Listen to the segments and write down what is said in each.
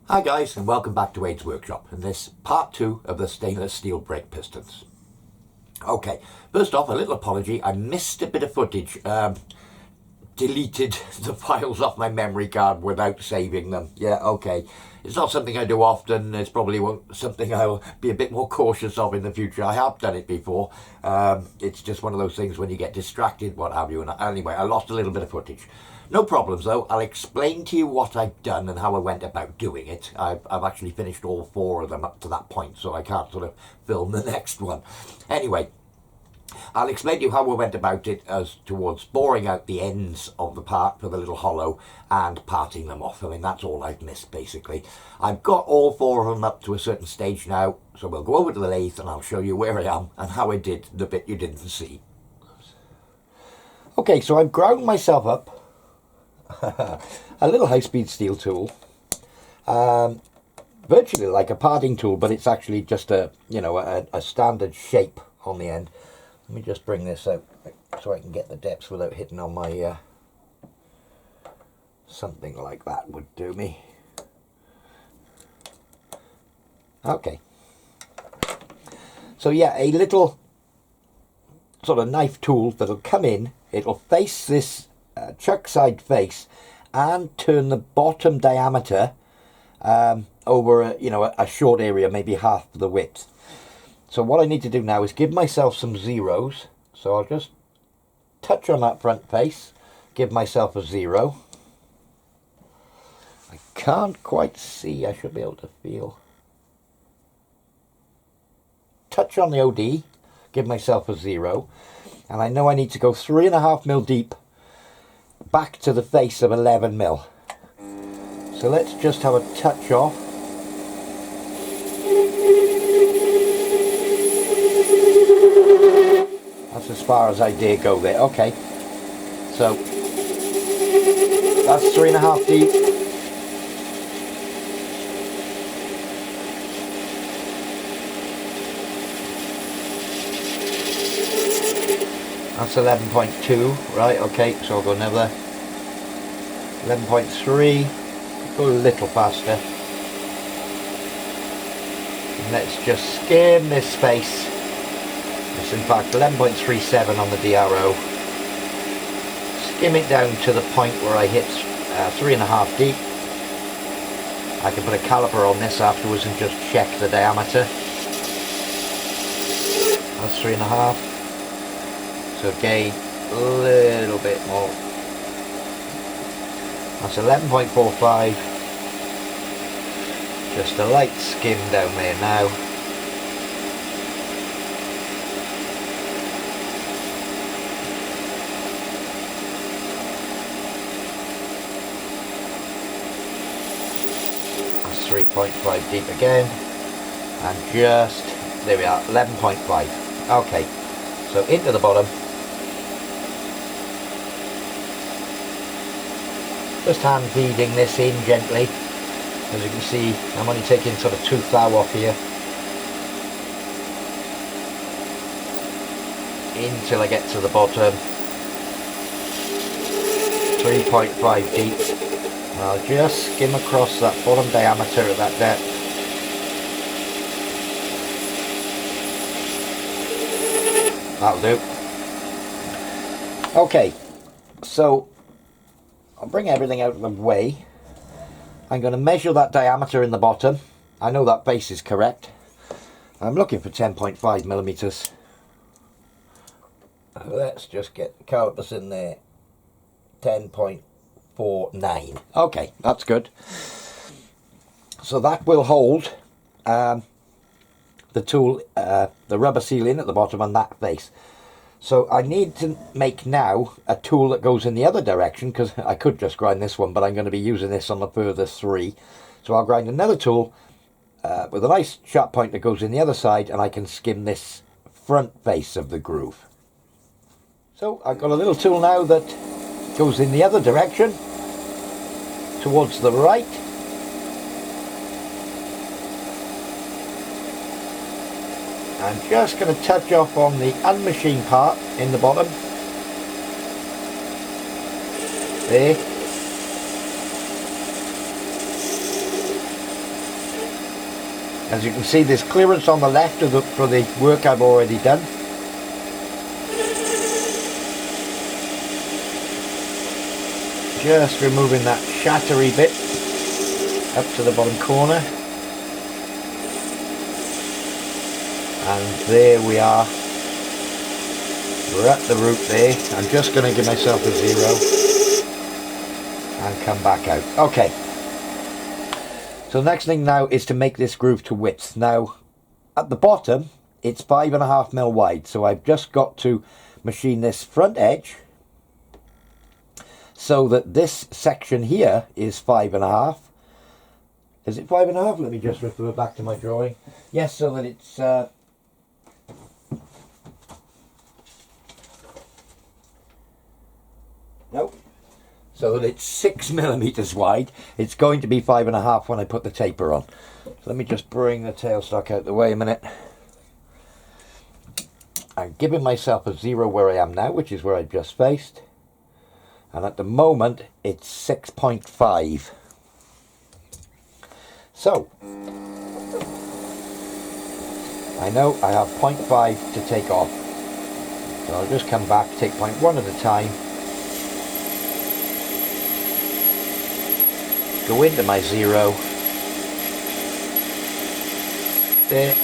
Hi guys, and welcome back to Wade's Workshop and this part 2 of the stainless steel brake pistons. Okay, first off, a little apology. I missed a bit of footage. Deleted the files off my memory card without saving them. Yeah, okay. It's not something I do often. It's probably something I'll be a bit more cautious of in the future. I have done it before. It's just one of those things when you get distracted, what have you. And anyway, I lost a little bit of footage. No problems though. I'll explain to you what I've done and how I went about doing it. I've actually finished all 4 of them up to that point, so I can't sort of film the next one. Anyway, I'll explain to you how I went about it as towards boring out the ends of the part for the little hollow and parting them off. I mean, that's all I've missed, basically. I've got all 4 of them up to a certain stage now, so we'll go over to the lathe and I'll show you where I am and how I did the bit you didn't see. Okay, so I've ground myself up a little high-speed steel tool, virtually like a parting tool, but it's actually just a standard shape on the end. Let me just bring this out so I can get the depths without hitting on my something like that would do me. Okay, so yeah, a little sort of knife tool that'll come in, it'll face this chuck side face and turn the bottom diameter over a short area, maybe half the width. So what I need to do now is give myself some zeros. So I'll just touch on that front face, give myself a 0. I can't quite see, I should be able to feel. Touch on the OD, give myself a 0. And I know I need to go 3.5mm deep back to the face of 11mm. So let's just have a touch off. That's as far as I dare go there. Okay, so that's 3.5 deep. That's 11.2, right? Okay, so I'll go another 11.3. Go a little faster. And let's just skim this face. It's in fact 11.37 on the DRO. Skim it down to the point where I hit 3.5 deep. I can put a caliper on this afterwards and just check the diameter. That's 3.5. So again, a little bit more. That's 11.45. Just a light skim down there now. That's 3.5 deep again. And just, there we are, 11.5. Okay, so into the bottom. Just hand feeding this in gently. As you can see, I'm only taking sort of 2 thou off here. Until I get to the bottom. 3.5 deep. And I'll just skim across that bottom diameter at that depth. That'll do. Okay, so I'll bring everything out of the way. I'm going to measure that diameter in the bottom. I know that base is correct. I'm looking for 10.5mm. Let's just get the calipers in there. 10.49. Okay, that's good. So that will hold the tool, the rubber seal in at the bottom on that face. So I need to make now a tool that goes in the other direction, because I could just grind this one, but I'm going to be using this on the further 3. So I'll grind another tool with a nice sharp point that goes in the other side, and I can skim this front face of the groove. So I've got a little tool now that goes in the other direction, towards the right. I'm just going to touch off on the unmachined part in the bottom. There. As you can see, there's clearance on the left of for the work I've already done. Just removing that shattery bit up to the bottom corner. And there we are. We're at the root there. I'm just going to give myself a 0 and come back out. Okay. So the next thing now is to make this groove to width. Now, at the bottom, it's 5.5mm wide. So I've just got to machine this front edge so that this section here is 5.5. Is it 5.5? Let me just refer back to my drawing. Yes, so that it's nope. So that it's 6mm wide. It's going to be 5.5 when I put the taper on. So let me just bring the tailstock out the way a minute. I'm giving myself a 0 where I am now, which is where I just faced. And at the moment, it's 6.5. So, I know I have 0.5 to take off. So I'll just come back, take 0.1 at a time. Go into my 0. There.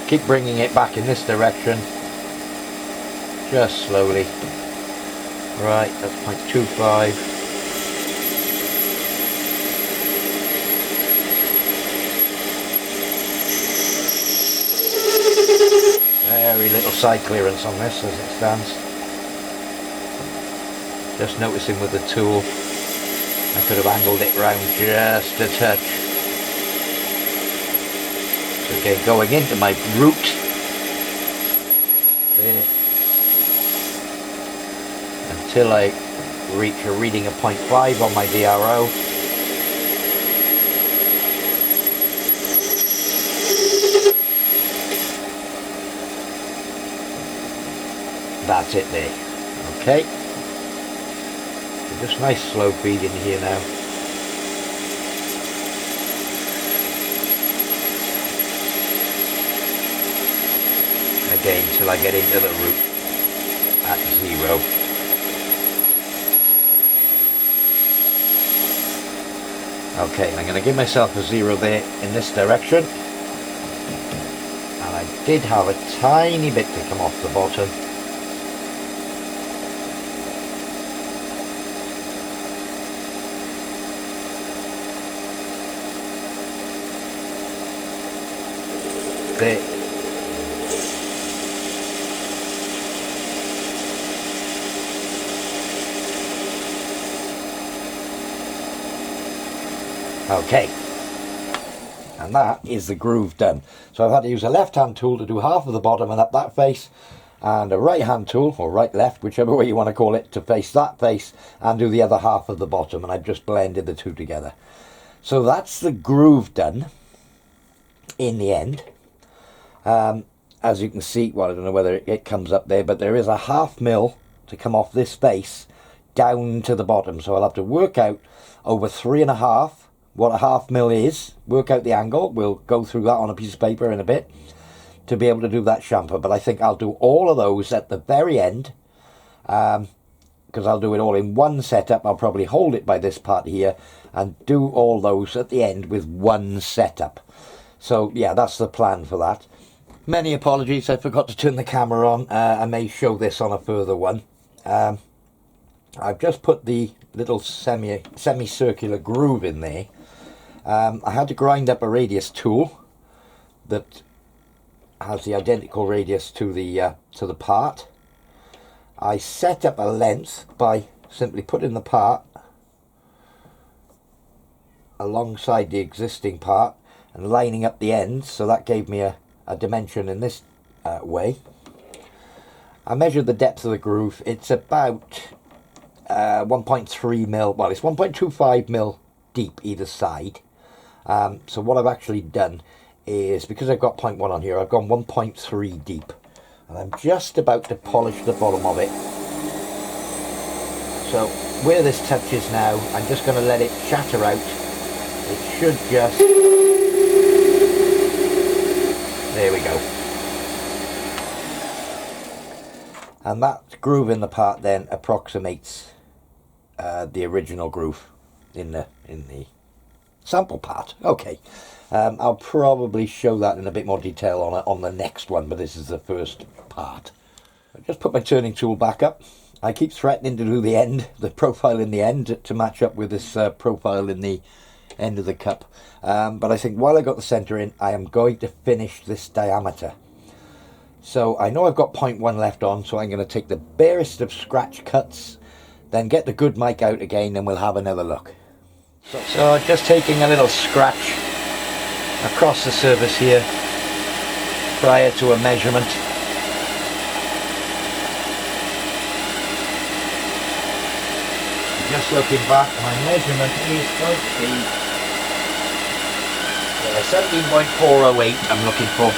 Keep bringing it back in this direction. Just slowly. Right, that's 0.25. Very little side clearance on this as it stands. Just noticing with the tool, I could have angled it round just a touch. So again, going into my root, there, until I reach a reading of 0.5 on my DRO. That's it there. Okay. So just nice slow feed in here now. Again, till I get into the root at 0. Okay, I'm going to give myself a 0 there in this direction. And I did have a tiny bit to come off the bottom. There. Okay, and that is the groove done. So I've had to use a left hand tool to do half of the bottom and up that face, and a right hand tool, or right left, whichever way you want to call it, to face that face and do the other half of the bottom, and I've just blended the two together. So that's the groove done in the end. As you can see, well, I don't know whether it comes up there, but there is a 0.5 mil to come off this face down to the bottom, so I'll have to work out over 3.5 what a 0.5 mil is, work out the angle. We'll go through that on a piece of paper in a bit to be able to do that chamfer, but I think I'll do all of those at the very end, because I'll do it all in one setup. I'll probably hold it by this part here and do all those at the end with one setup. So yeah, that's the plan for that. Many apologies, I forgot to turn the camera on. I may show this on a further one. I've just put the little semicircular groove in there. I had to grind up a radius tool that has the identical radius to the part. I set up a length by simply putting the part alongside the existing part and lining up the ends, so that gave me a dimension in this way. I measured the depth of the groove. It's about 1.3 mil, well, it's 1.25 mil deep either side. So what I've actually done is, because I've got 0.1 on here, I've gone 1.3 deep, and I'm just about to polish the bottom of it. So where this touches now, I'm just going to let it shatter out. It should just... There we go. And that groove in the part then approximates the original groove in the sample part. Okay, I'll probably show that in a bit more detail on the next one, but this is the first part. I just put my turning tool back up. I keep threatening to do the profile in the end to match up with this profile in the end of the cup. But I think while I got the center in, I am going to finish this diameter. So I know I've got 0.1 left on, so I'm going to take the barest of scratch cuts, then get the good mic out again, and we'll have another look. So just taking a little scratch across the surface here prior to a measurement. Just looking back, my measurement is going to be 17.408 I'm looking for.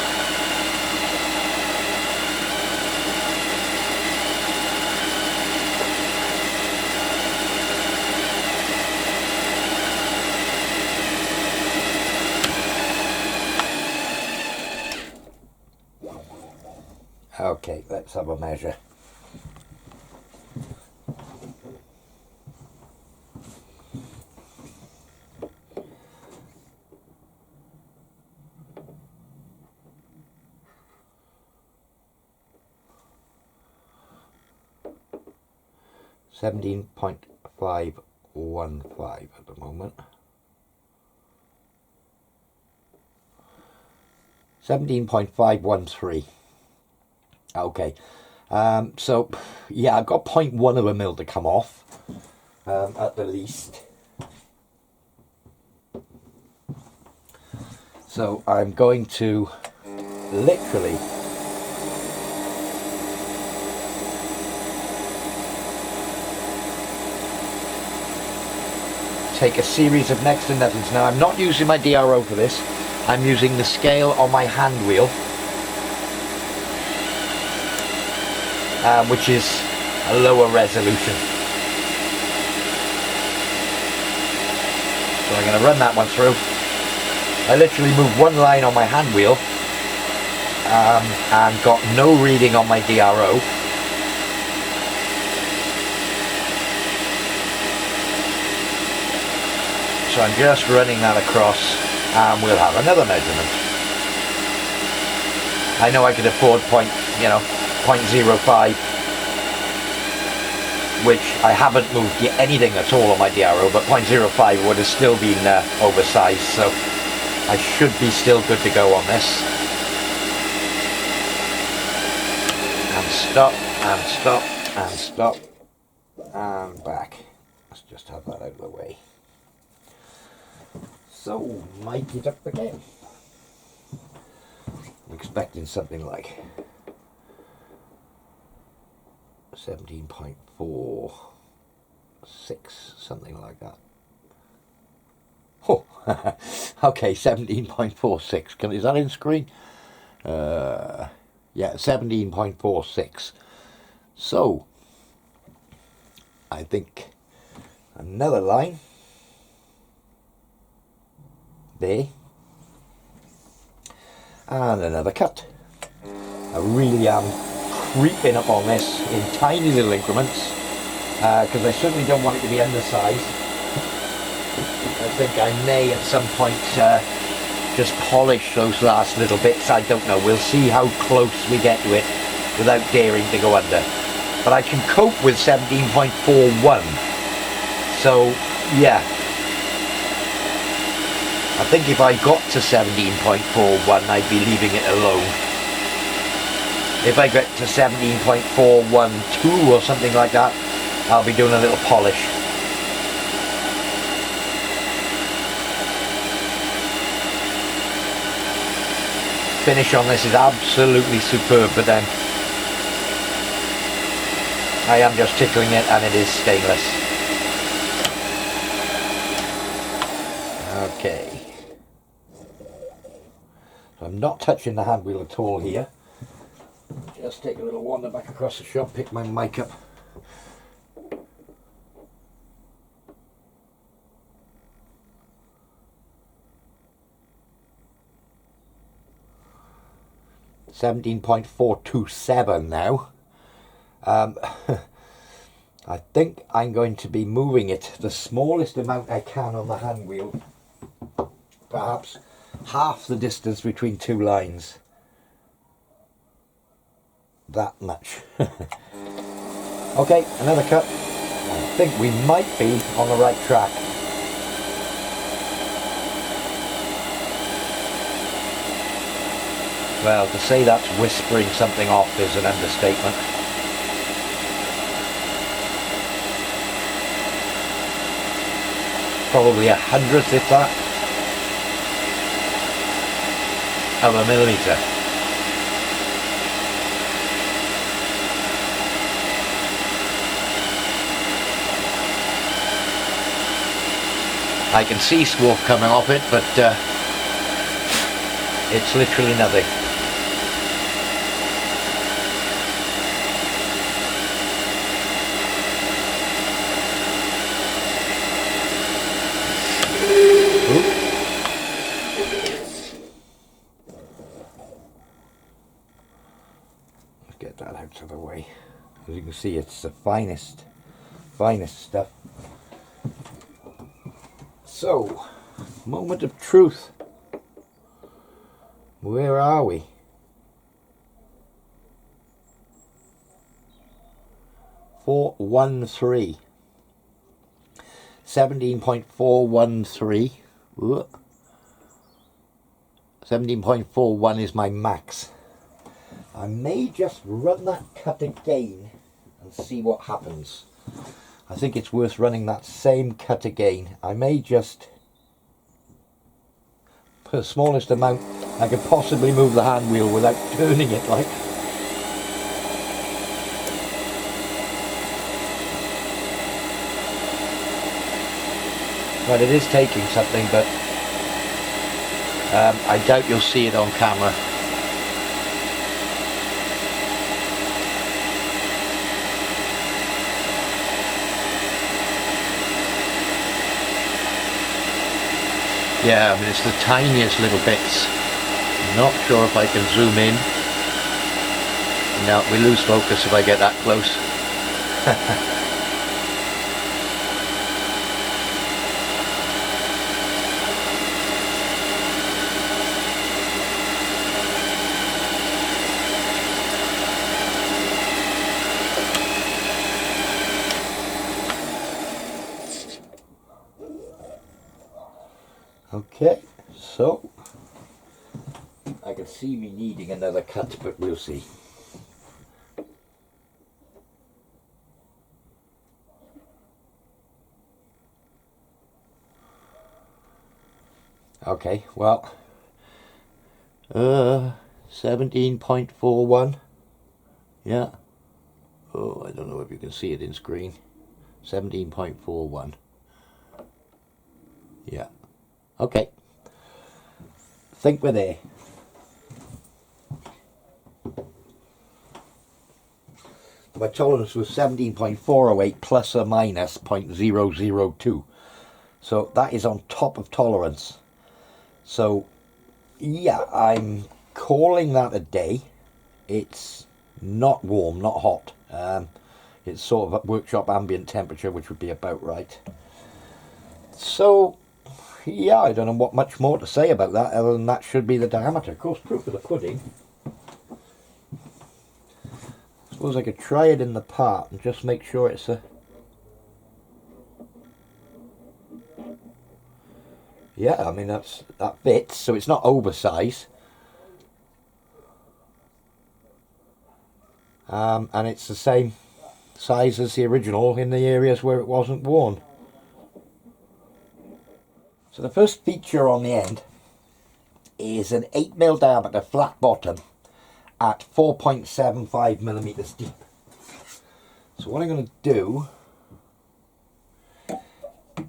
Okay, let's have a measure. $17.515 at the moment. 17.513. Okay, so yeah, I've got 0.1 of a mil to come off at the least. So I'm going to literally take a series of next to nothings. Now I'm not using my DRO for this. I'm using the scale on my hand wheel, which is a lower resolution. So I'm going to run that one through. I literally moved one line on my hand wheel and got no reading on my DRO. So I'm just running that across and we'll have another measurement. I know I could afford 0.05, which I haven't moved anything at all on my DRO, but 0.05 would have still been oversized, so I should be still good to go on this. And stop, and stop, and stop, and back. Let's just have that out of the way. So, mic it up again. I'm expecting something like 17.46, something like that. Oh, okay, 17.46. Is that in screen? Yeah, 17.46. So, I think another line there, and another cut. I really am creeping up on this in tiny little increments because I certainly don't want it to be undersized. I think I may at some point just polish those last little bits. I don't know, we'll see how close we get to it without daring to go under, but I can cope with 17.41. so yeah, I think if I got to 17.41 I'd be leaving it alone. If I get to 17.412 or something like that, I'll be doing a little polish. Finish on this is absolutely superb, but then I am just tickling it and it is stainless. Okay. So I'm not touching the hand wheel at all here. Just take a little wander back across the shop, pick my mic up. 17.427 now. I think I'm going to be moving it the smallest amount I can on the hand wheel, perhaps half the distance between two lines. That much. Okay, another cut. I think we might be on the right track. Well, to say that's whispering something off is an understatement. Probably 1/100th, if that, of a millimetre. I can see smoke coming off it, but it's literally nothing. Get that out of the way. As you can see, it's the finest stuff. So, moment of truth. Where are we? .413. 17.413. 17.41 is my max. I may just run that cut again and see what happens. I think it's worth running that same cut again. I may just put the smallest amount I could possibly move the hand wheel without turning it like. Well, it is taking something, but I doubt you'll see it on camera. Yeah, I mean, it's the tiniest little bits. Not sure if I can zoom in. No, we lose focus if I get that close. Okay, so I can see me needing another cut, but we'll see. Okay, well, 17.41, yeah. Oh, I don't know if you can see it in screen. 17.41, yeah. Okay, think we're there. My tolerance was 17.408 plus or minus 0.002. So that is on top of tolerance. So yeah, I'm calling that a day. It's not warm, not hot. It's sort of at workshop ambient temperature, which would be about right. So yeah, I don't know what much more to say about that, other than that should be the diameter. Of course, proof of the pudding. I suppose I could try it in the part and just make sure it's a... Yeah, I mean, that fits, so it's not oversize. And it's the same size as the original in the areas where it wasn't worn. So the first feature on the end is an 8mm diameter flat bottom at 4.75 millimeters deep. So what I'm going to do,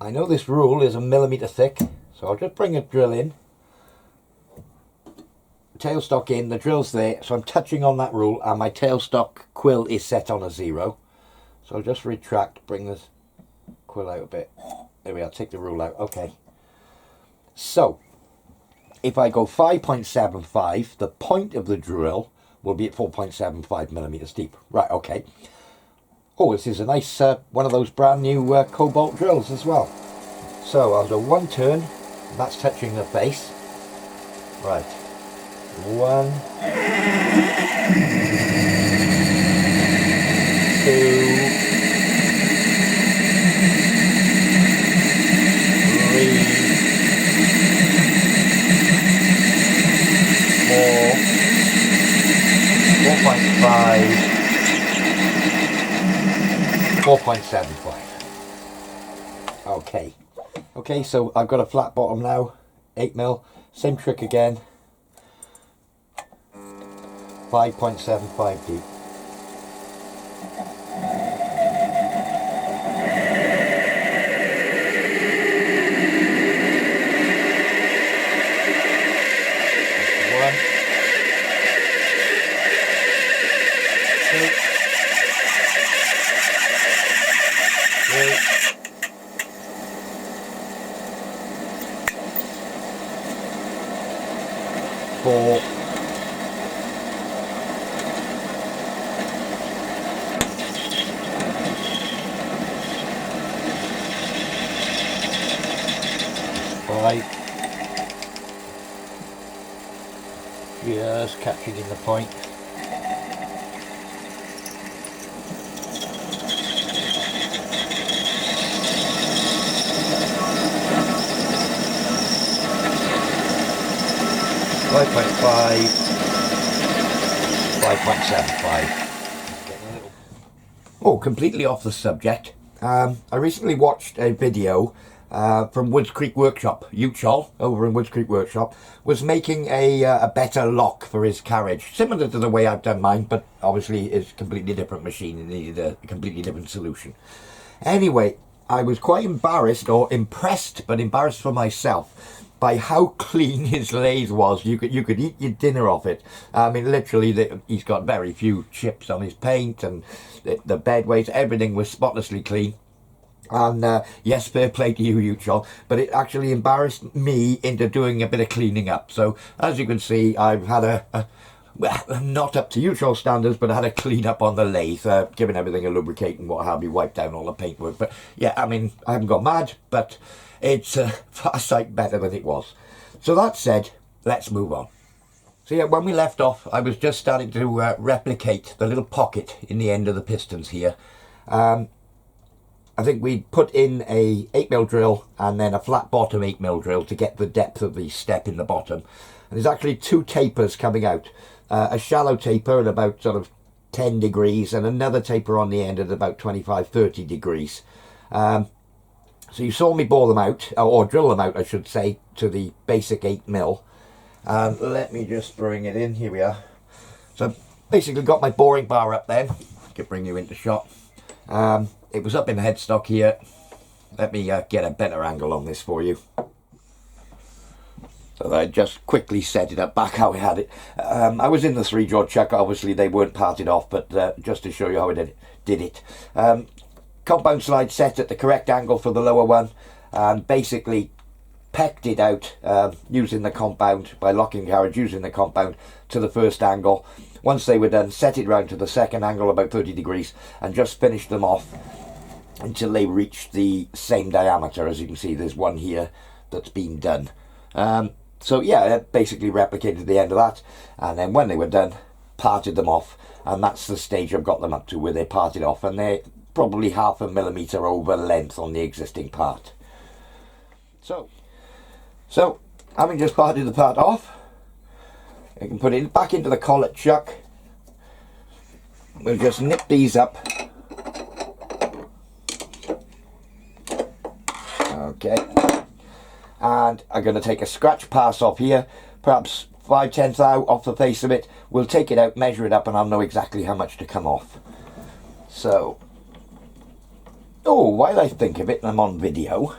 I know this rule is a millimeter thick, so I'll just bring a drill in, tailstock in, the drill's there, so I'm touching on that rule, and my tailstock quill is set on a 0. So I'll just retract, bring this quill out a bit. There we are, take the rule out, okay. So, if I go 5.75, the point of the drill will be at 4.75 millimeters deep. Right, okay. Oh, this is a nice one of those brand new Cobalt drills as well. So I'll do one turn, that's touching the face. Right, 1, 2, 4.75. Okay. Okay, so I've got a flat bottom now, 8mm, same trick again, 5.75 deep. One, two, three, 4, 5, just catching in the point. 5.5, 5.75. Oh, completely off the subject. I recently watched a video from Woods Creek Workshop. Uchol, over in Woods Creek Workshop, was making a better lock for his carriage. Similar to the way I've done mine, but obviously it's a completely different machine and needed a completely different solution. Anyway, I was quite embarrassed, or impressed, but embarrassed for myself, by how clean his lathe was. You could eat your dinner off it. I mean, literally, he's got very few chips on his paint, and the bed weights, everything was spotlessly clean. And yes, fair play to you, Uchol, but it actually embarrassed me into doing a bit of cleaning up. So, as you can see, I've had well, not up to Uchol standards, but I had a clean up on the lathe, giving everything a lubricate and what have you, wiped down all the paintwork. But yeah, I mean, I haven't got mad, but it's far sight better than it was. So that said, let's move on. So yeah, when we left off, I was just starting to replicate the little pocket in the end of the pistons here. I think we put in a 8mm drill and then a flat bottom 8mm drill to get the depth of the step in the bottom. And there's actually two tapers coming out. A shallow taper at about sort of 10 degrees and another taper on the end at about 25-30 degrees. So you saw me bore them out, or drill them out I should say, to the basic 8mm. Let me just bring it in, here we are. So I've basically got my boring bar up then, I can bring you into shot. It was up in the headstock here. Let me get a better angle on this for you. So I just quickly set it up back how I had it. I was in the 3-jaw chuck, obviously they weren't parted off, but just to show you how I did it. Compound slide set at the correct angle for the lower one, and basically pecked it out using the compound, by locking carriage using the compound to the first angle. Once they were done, set it round to the second angle about 30 degrees and just finished them off until they reached the same diameter. As you can see, there's one here that's been done. So yeah, I basically replicated the end of that, and then when they were done, parted them off, and that's the stage I've got them up to, where they parted off, and they're probably 0.5 millimeter over length on the existing part. So having just parted the part off, you can put it back into the collet chuck. We'll just nip these up. Okay. And I'm going to take a scratch pass off here, perhaps 5/10 out off the face of it. We'll take it out, measure it up, and I'll know exactly how much to come off. So, oh, while I think of it, and I'm on video,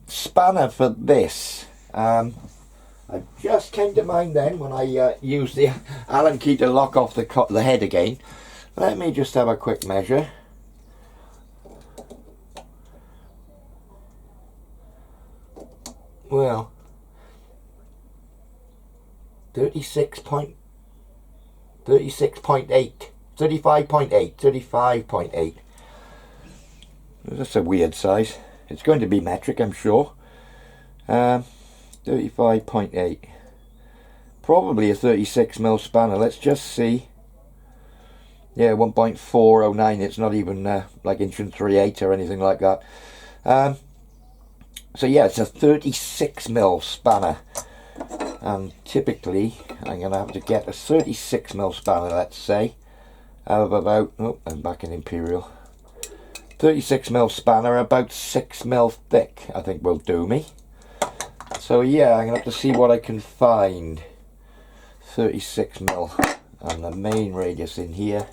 spanner for this. I just came to mind then when I used the Allen key to lock off the head again. Let me just have a quick measure. Well, 36.8, 35.8. That's a weird size. It's going to be metric, I'm sure. 35.8. Probably a 36mm spanner. Let's just see. Yeah, 1.409. It's not even like 1.3/8 or anything like that. So yeah, it's a 36mm spanner. And typically, I'm going to have to get a 36mm spanner, let's say. Out of about, oh, I'm back in Imperial. 36mm spanner, about 6mm thick, I think will do me. So yeah, I'm going to have to see what I can find. 36mm, and the main radius in here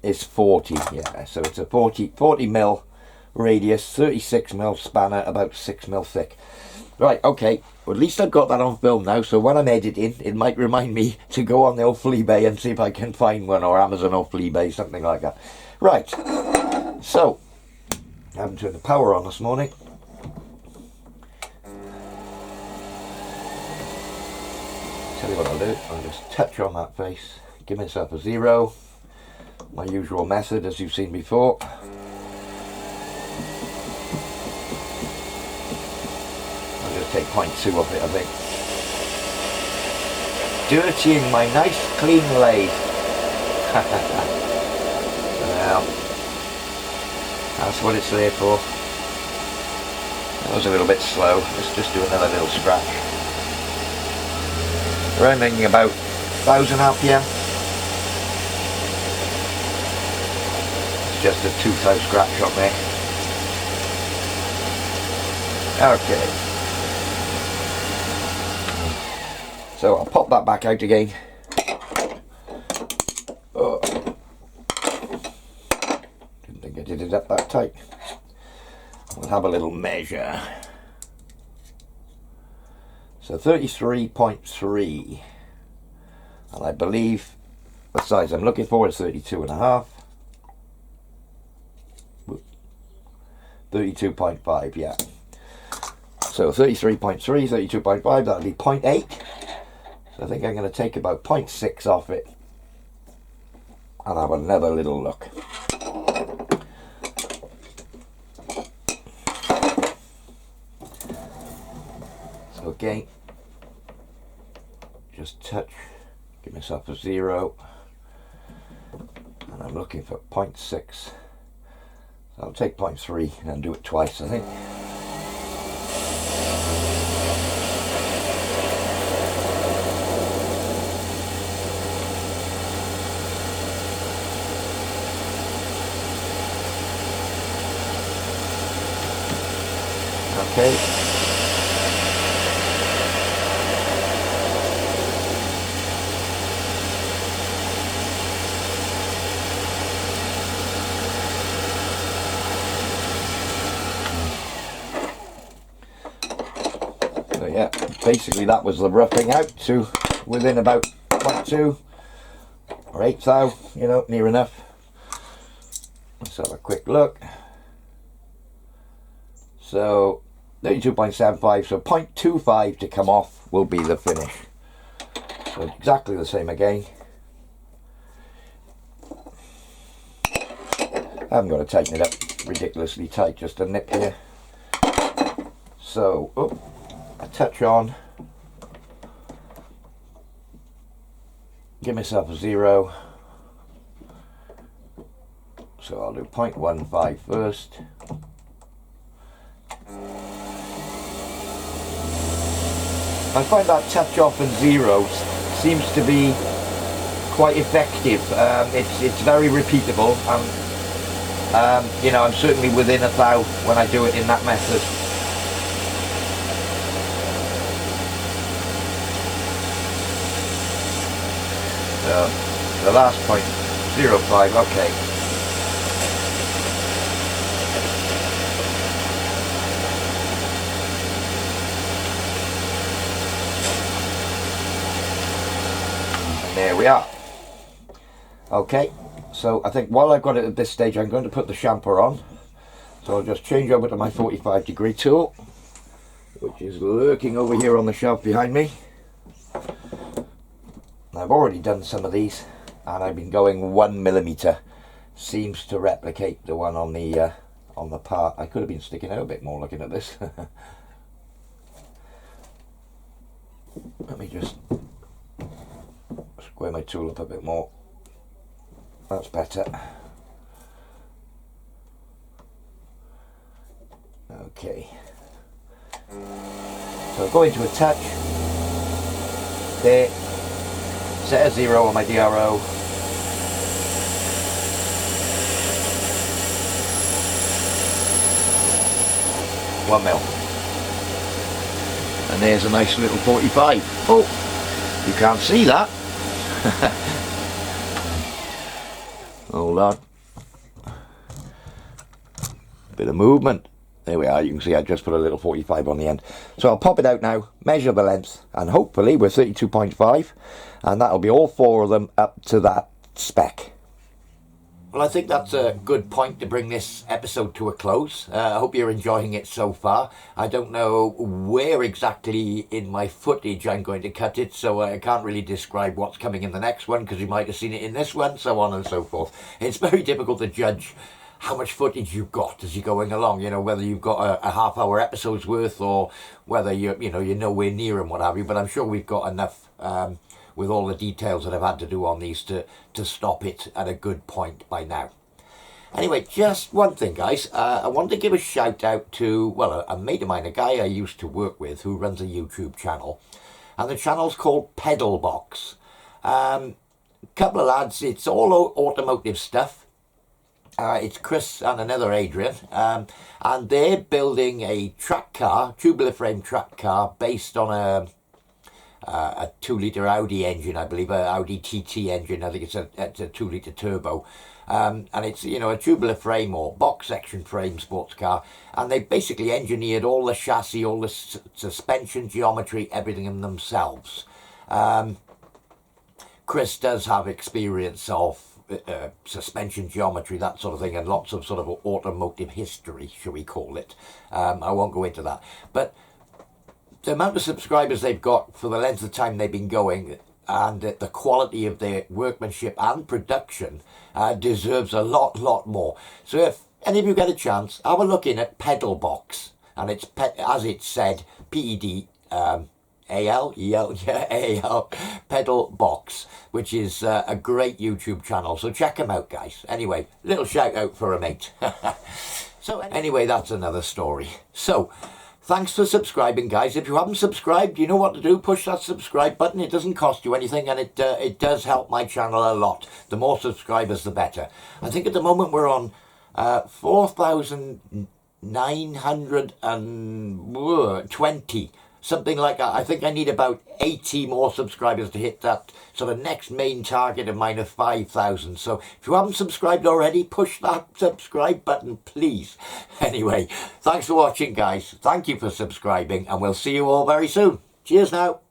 is 40, yeah, so it's a 40mm radius, 36mm spanner, about 6mm thick. Right, okay, well, at least I've got that on film now, so when I'm editing, it might remind me to go on the old Fleabay and see if I can find one, or Amazon or Fleabay, something like that. Right, so, I haven't turned the power on this morning. Tell you what I'll do, I'll just touch on that face, give myself a 0, my usual method as you've seen before. I'll just take 0.2 off it, I think. Dirtying my nice clean lathe. Well, that's what it's there for. That was a little bit slow, let's just do another little scratch. Around making about 1000 RPM. It's just a tooth out scratch on there. Okay. So I'll pop that back out again. Oh. Didn't think I did it up that tight. We'll have a little measure. So 33.3, and I believe the size I'm looking for is 32.5. 32.5, yeah. So 33.3, 32.5, that'll be 0.8. So I think I'm going to take about 0.6 off it and have another little look. So again, just touch, give myself a 0, and I'm looking for 0.6. So I'll take 0.3 and do it twice, I think. Okay. So yeah, basically that was the roughing out to within about 0.2 or 1/8 thou, you know, near enough. Let's have a quick look. So 32.75, so 0.25 to come off will be the finish. So exactly the same again. I haven't got to tighten it up ridiculously tight, just a nip here. So, oh, a touch on. Give myself a 0. So I'll do 0.15 first. I find that touch off and 0 seems to be quite effective. It's very repeatable, and you know, I'm certainly within a thou when I do it in that method. So the last 0.05, okay. There we are. Okay, so I think while I've got it at this stage, I'm going to put the chamfer on. So I'll just change over to my 45 degree tool, which is lurking over here on the shelf behind me. I've already done some of these, and I've been going 1mm. Seems to replicate the one on the part. I could have been sticking out a bit more looking at this. Let me just square my tool up a bit more. That's better. Okay. So go into a touch. There. Set a 0 on my DRO. One mil. And there's a nice little 45. Oh, you can't see that. Hold on. Bit of movement. There we are, you can see I just put a little 45 on the end. So I'll pop it out now, measure the length, and hopefully we're 32.5, and that'll be all 4 of them up to that spec. Well, I think that's a good point to bring this episode to a close. I hope you're enjoying it so far. I don't know where exactly in my footage I'm going to cut it, so I can't really describe what's coming in the next one, because you might have seen it in this one, so on and so forth. It's very difficult to judge how much footage you've got as you're going along, you know, whether you've got a half-hour episode's worth, or whether you're nowhere near and what have you, but I'm sure we've got enough with all the details that I've had to do on these to stop it at a good point by now. Anyway, just one thing, guys. I wanted to give a shout out to, well, a mate of mine, a guy I used to work with who runs a YouTube channel, and the channel's called Pedalbox. Couple of lads, it's all automotive stuff. It's Chris and another Adrian, and they're building a track car, tubular frame track car, based on a 2-litre Audi engine, I believe, a Audi TT engine. I think it's a 2-litre turbo, and it's, you know, a tubular frame or box section frame sports car, and they basically engineered all the chassis, all the suspension geometry, everything in themselves. Chris does have experience of suspension geometry, that sort of thing, and lots of sort of automotive history, shall we call it. I won't go into that, but the amount of subscribers they've got for the length of time they've been going, and the quality of their workmanship and production deserves a lot more. So if any of you get a chance, have a look in at Pedalbox, and it's, as it said, Pedal, Pedalbox, which is a great YouTube channel, so check them out, guys. Anyway, little shout out for a mate. So anyway, that's another story. So thanks for subscribing, guys. If you haven't subscribed, you know what to do. Push that subscribe button. It doesn't cost you anything, and it does help my channel a lot. The more subscribers, the better. I think at the moment we're on 4,920, something like that. I think I need about 80 more subscribers to hit that sort of next main target of mine of 5,000. So if you haven't subscribed already, push that subscribe button, please. Anyway, thanks for watching, guys. Thank you for subscribing, and we'll see you all very soon. Cheers now.